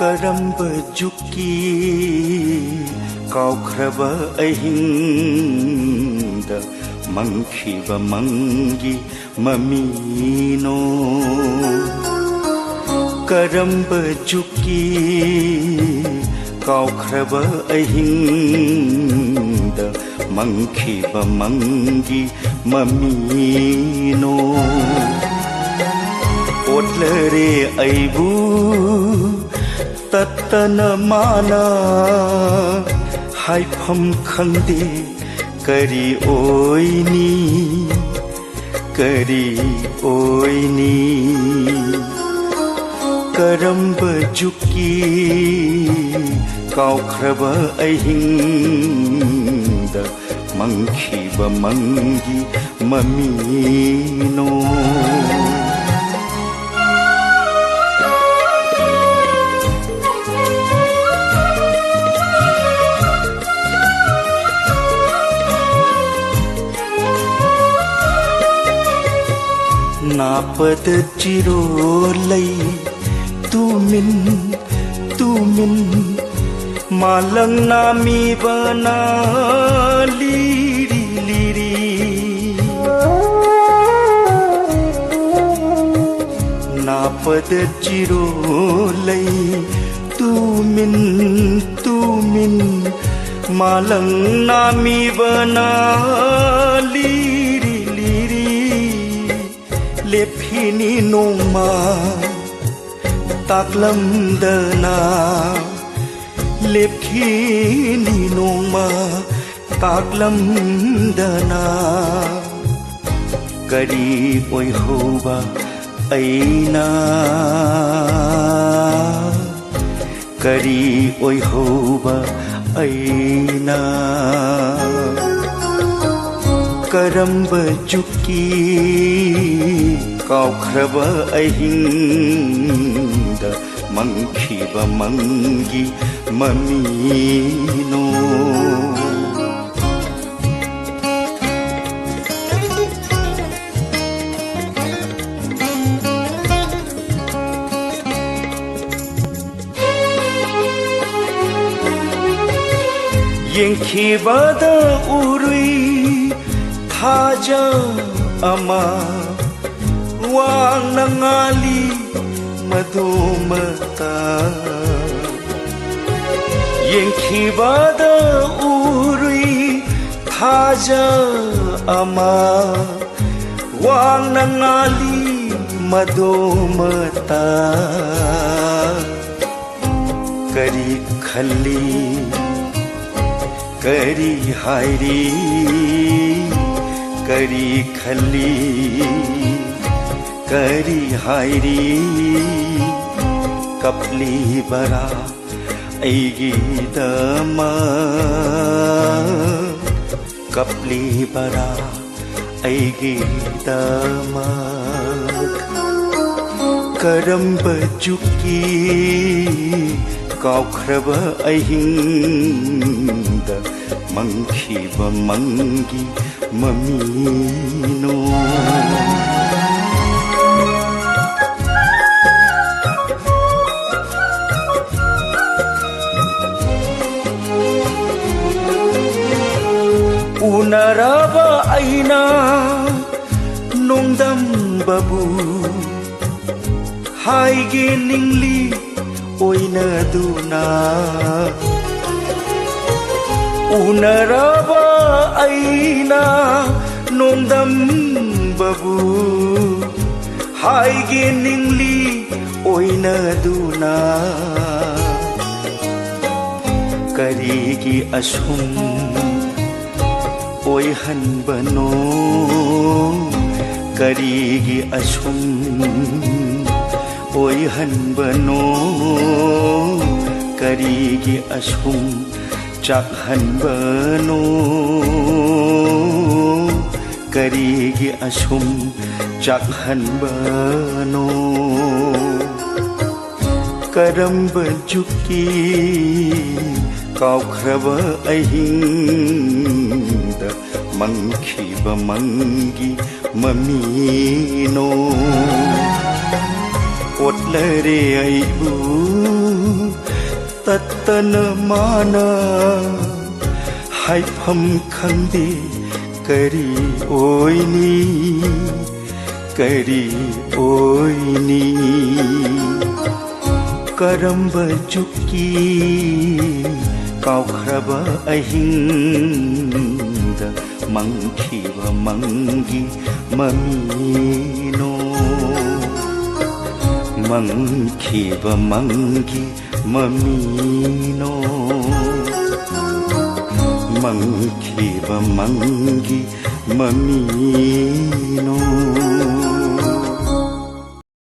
Karamba juki kaukraba ahinda mangkhiba mangi mamino Karamba juki kaukraba ahinda mangkhiba mangi mamino Otlare aibu Tatana mana haifam khangde kari oini Karamba juki kaukraba ahinda mangkhiba mangi mamino Napad chirolai tumin malang nami bana liri Napad chirolai tumin malang nami bana liri Lephini nongma taklam dana Lephini nongma taklam dana Kari oi hoba aina Kari oi hoba aina Karamba juki kaukraba ahinda mangkhiba mangi mamino Yenkhiba da urui Haja ama wang nangali madumata Yenkhiba da uri haja ama wang nangali madumata Kari khalli kari hairi Kari khalli kari hairi kapli bara aigi dama kapli bara aigi dama Karamba juki kaukraba ahinda mangkhiba mangi mamino Unaraba aina nongdam babu haige ningli oina duna Unaraba aina nongdam babu haige ningli oina duna Karigi ashum Oi hanbano karigi ashum Oi hanbano karigi ashum chak hanbano karigi ashum chak hanbano Karamba juki kaukraba ahinda mangkhiba mangi mamino Otlare aibu ꯇꯠꯇꯅ ꯃꯥꯅ ꯍꯥꯏꯐꯝ ꯈꯪꯗꯦ ꯀꯔꯤ ꯑꯣꯏꯅꯤ ꯀꯔꯤ ꯑꯣꯏꯅꯤ ꯀꯔꯝꯕ ꯖꯨꯛꯀꯤ ꯀꯥꯎꯈ꯭ꯔꯕ ꯑꯍꯤꯡꯗ ꯃꯪꯈꯤꯕ ꯃꯪꯒꯤ ꯃꯃꯤꯅꯣ ꯃꯪꯈꯤꯕ ꯃꯪꯒꯤ ꯃꯃꯤꯅꯣ ꯃꯪꯈꯤꯕ ꯃꯪꯒꯤ ꯃꯃꯤꯅꯣ